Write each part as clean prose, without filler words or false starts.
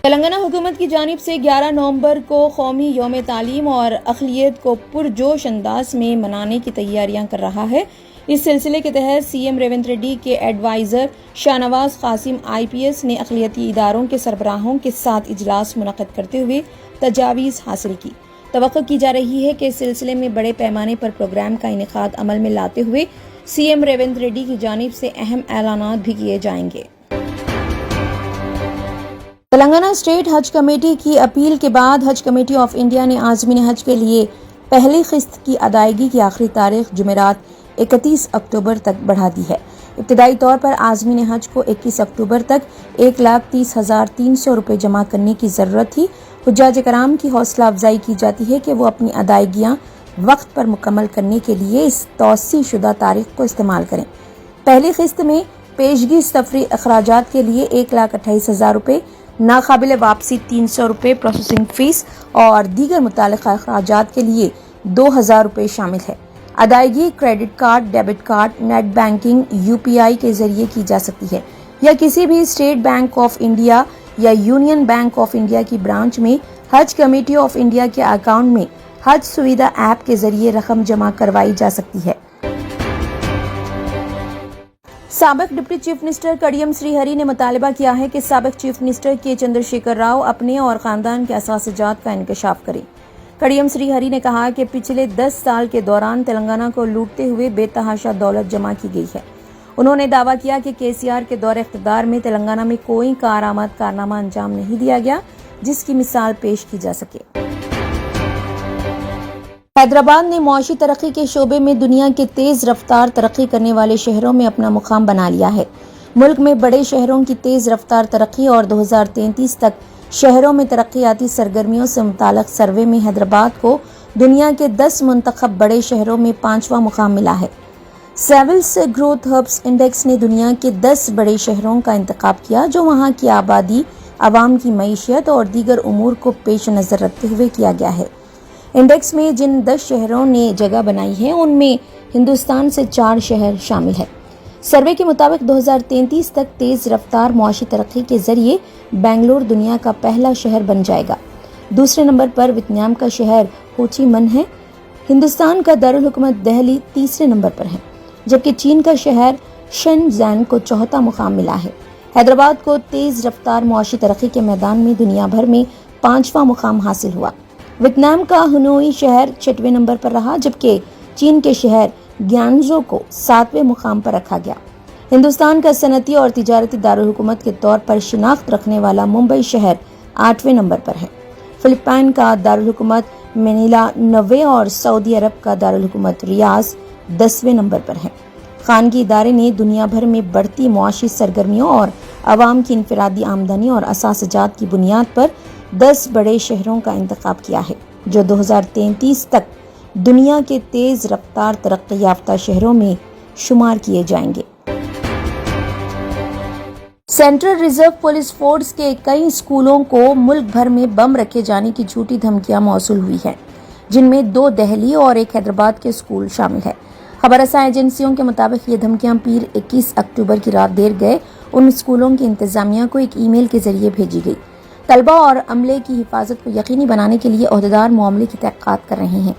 تلنگانہ حکومت کی جانب سے 11 نومبر کو قومی یوم تعلیم اور اقلیت کو پرجوش انداز میں منانے کی تیاریاں کر رہا ہے۔ اس سلسلے کے تحت سی ایم ریونت ریڈی کے ایڈوائزر شاہ نواز قاسم IPS نے اقلیتی اداروں کے سربراہوں کے ساتھ اجلاس منعقد کرتے ہوئے تجاویز حاصل کی۔ توقع کی جا رہی ہے کہ اس سلسلے میں بڑے پیمانے پر پروگرام کا انعقاد عمل میں لاتے ہوئے سی ایم ریونت ریڈی کی جانب سے اہم اعلانات بھی کیے جائیں گے۔ تلنگانہ اسٹیٹ حج کمیٹی کی اپیل کے بعد حج کمیٹی آف انڈیا نے عازمین حج کے لیے پہلی قسط کی ادائیگی کی آخری تاریخ جمعرات 31 اکتوبر تک بڑھا دی ہے۔ ابتدائی طور پر عازمین حج کو 21 اکتوبر تک 1,30,300 روپے جمع کرنے کی ضرورت تھی۔ حجاج کرام کی حوصلہ افزائی کی جاتی ہے کہ وہ اپنی ادائیگیاں وقت پر مکمل کرنے کے لیے اس توسیع شدہ تاریخ کو استعمال کریں۔ پہلی قسط میں پیشگی سفری اخراجات کے لیے 1,28,000 روپے، ناقابل واپسی 300 روپے پروسیسنگ فیس اور دیگر متعلقہ اخراجات کے لیے 2,000 روپے شامل ہے۔ ادائیگی credit card, debit card, net banking, UPI کے ذریعے کی جا سکتی ہے یا کسی بھی اسٹیٹ بینک آف انڈیا یا یونین بینک آف انڈیا کی برانچ میں حج کمیٹی آف انڈیا کے اکاؤنٹ میں حج سویدھا ایپ کے ذریعے رقم جمع کروائی جا سکتی ہے۔ سابق ڈپٹی چیف منسٹر کڈیم سری ہری نے مطالبہ کیا ہے کہ سابق چیف منسٹر کے چندر شیکھر راؤ اپنے اور خاندان کے اثاثے جات کا انکشاف کریں۔ کڈیم سری ہری نے کہا کہ پچھلے 10 سال کے دوران تلنگانہ کو لوٹتے ہوئے بے تحاشا دولت جمع کی گئی ہے۔ انہوں نے دعویٰ کیا کہ KCR کے دور اقتدار میں تلنگانہ میں کوئی کارآمد کارنامہ انجام نہیں دیا گیا جس کی مثال پیش کی جا سکے۔ حیدرآباد نے معاشی ترقی کے شعبے میں دنیا کے تیز رفتار ترقی کرنے والے شہروں میں اپنا مقام بنا لیا ہے۔ ملک میں بڑے شہروں کی تیز رفتار ترقی اور 2033 تک شہروں میں ترقیاتی سرگرمیوں سے متعلق سروے میں حیدرآباد کو دنیا کے 10 منتخب بڑے شہروں میں 5واں مقام ملا ہے۔ سیولس گروتھ ہبس انڈیکس نے دنیا کے 10 بڑے شہروں کا انتخاب کیا جو وہاں کی آبادی، عوام کی معیشت اور دیگر امور کو پیش نظر رکھتے ہوئے کیا گیا ہے۔ انڈیکس میں جن 10 شہروں نے جگہ بنائی ہے ان میں ہندوستان سے 4 شہر شامل ہیں۔ سروے کے مطابق 2033 تک تیز رفتار معاشی ترقی کے ذریعے بنگلور دنیا کا پہلا شہر بن جائے گا۔ دوسرے نمبر پر ویتنام کا شہر ہو چی من ہے۔ ہندوستان کا دارالحکومت دہلی تیسرے نمبر پر ہے، جبکہ چین کا شہر شنزین کو 4تھا مقام ملا ہے۔ حیدرآباد کو تیز رفتار معاشی ترقی کے میدان میں دنیا بھر میں 5واں مقام حاصل ہوا۔ ویتنام کا ہنوئی شہر 6ویں نمبر پر رہا، جبکہ چین کے شہر گیانزو کو 7ویں مقام پر رکھا گیا۔ ہندوستان کا صنعتی اور تجارتی دارالحکومت کے طور پر شناخت رکھنے والا ممبئی شہر 8ویں نمبر پر ہے۔ فلپائن کا دارالحکومت منیلا 9ویں اور سعودی عرب کا دارالحکومت ریاض 10ویں نمبر پر ہے۔ خانگی ادارے نے دنیا بھر میں بڑھتی معاشی سرگرمیوں اور عوام کی انفرادی آمدنی اور اثاثے جات کی بنیاد پر 10 بڑے شہروں کا انتخاب کیا ہے جو 2033 تک دنیا کے تیز رفتار ترقی یافتہ شہروں میں شمار کیے جائیں گے۔ سینٹرل ریزرو پولیس فورس کے کئی اسکولوں کو ملک بھر میں بم رکھے جانے کی جھوٹی دھمکیاں موصول ہوئی ہیں، جن میں 2 دہلی اور 1 حیدرآباد کے اسکول شامل ہیں۔ خبر رساں ایجنسیوں کے مطابق یہ دھمکیاں پیر 21 اکتوبر کی رات دیر گئے ان اسکولوں کی انتظامیہ کو ایک ای میل کے ذریعے بھیجی گئی۔ طلبہ اور عملے کی حفاظت کو یقینی بنانے کے لیے عہدیدار معاملے کی تحقیقات کر رہے ہیں۔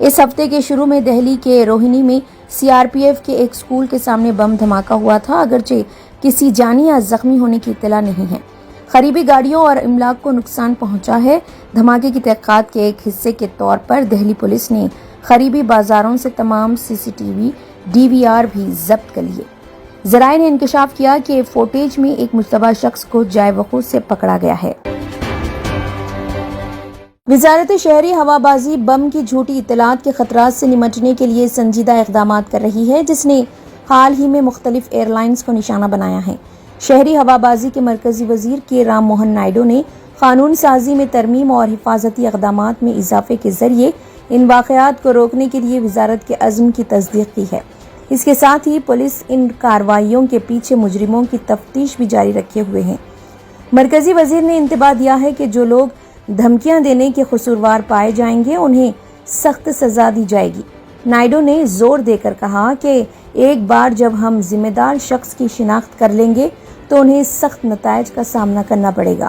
اس ہفتے کے شروع میں دہلی کے روہنی میں CRPF کے ایک اسکول کے سامنے بم دھماکہ ہوا تھا، اگرچہ کسی جانی یا زخمی ہونے کی اطلاع نہیں ہے۔ قریبی گاڑیوں اور املاک کو نقصان پہنچا ہے۔ دھماکے کی تحقیقات کے ایک حصے کے طور پر دہلی پولیس نے قریبی بازاروں سے تمام CCTV DVR بھی ضبط کر لیے۔ ذرائع نے انکشاف کیا کہ فوٹیج میں ایک مشتبہ شخص کو جائے وقوع سے پکڑا گیا ہے۔ وزارت شہری ہوابازی بم کی جھوٹی اطلاعات کے خطرات سے نمٹنے کے لیے سنجیدہ اقدامات کر رہی ہے، جس نے حال ہی میں مختلف ایئر لائنز کو نشانہ بنایا ہے۔ شہری ہوابازی کے مرکزی وزیر کے رام موہن نائیڈو نے قانون سازی میں ترمیم اور حفاظتی اقدامات میں اضافے کے ذریعے ان واقعات کو روکنے کے لیے وزارت کے عزم کی تصدیق کی ہے۔ اس کے ساتھ ہی پولیس ان کارروائیوں کے پیچھے مجرموں کی تفتیش بھی جاری رکھے ہوئے ہیں۔ مرکزی وزیر نے انتباہ دیا ہے کہ جو لوگ دھمکیاں دینے کے قصوروار پائے جائیں گے انہیں سخت سزا دی جائے گی۔ نائیڈو نے زور دے کر کہا کہ ایک بار جب ہم ذمہ دار شخص کی شناخت کر لیں گے تو انہیں سخت نتائج کا سامنا کرنا پڑے گا۔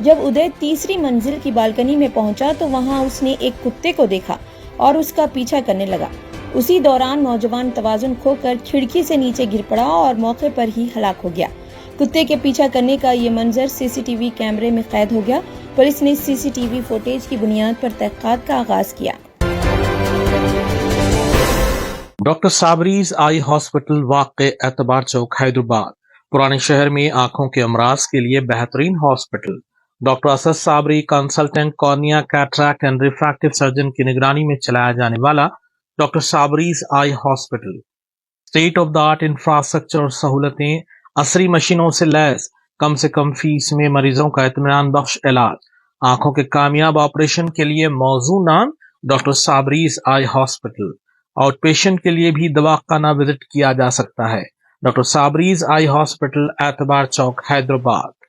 جب ادے تیسری منزل کی بالکنی میں پہنچا تو وہاں اس نے ایک کتے کو دیکھا اور اس کا پیچھا کرنے لگا۔ اسی دوران نوجوان توازن کھو کر کھڑکی سے نیچے گر پڑا اور موقع پر ہی ہلاک ہو گیا۔ کتے کے پیچھا کرنے کا یہ منظر سی سی ٹی وی کیمرے میں قید ہو گیا۔ پولیس نے سی سی ٹی وی فوٹیج کی بنیاد پر تحقیقات کا آغاز کیا۔ ڈاکٹر صابریز آئی ہاسپٹل واقع اعتبار چوک حیدرآباد پرانے شہر میں آنکھوں کے امراض کے لیے بہترین hospital. Doctor Asad Sabri consultant cornea cataract and refractive surgeon کی نگرانی میں چلایا جانے والا doctor Sabri's eye hospital state of the art infrastructure اور سہولتیں، عصری مشینوں سے لیس، کم سے کم فیس میں مریضوں کا اطمینان بخش علاج، آنکھوں کے کامیاب آپریشن کے لیے موزوں نام doctor Sabri's eye hospital. Out patient کے لیے بھی دواخانہ وزٹ کیا جا سکتا ہے۔ ڈاکٹر صابریز آئی ہاسپٹل اعتبار چوک حیدرآباد۔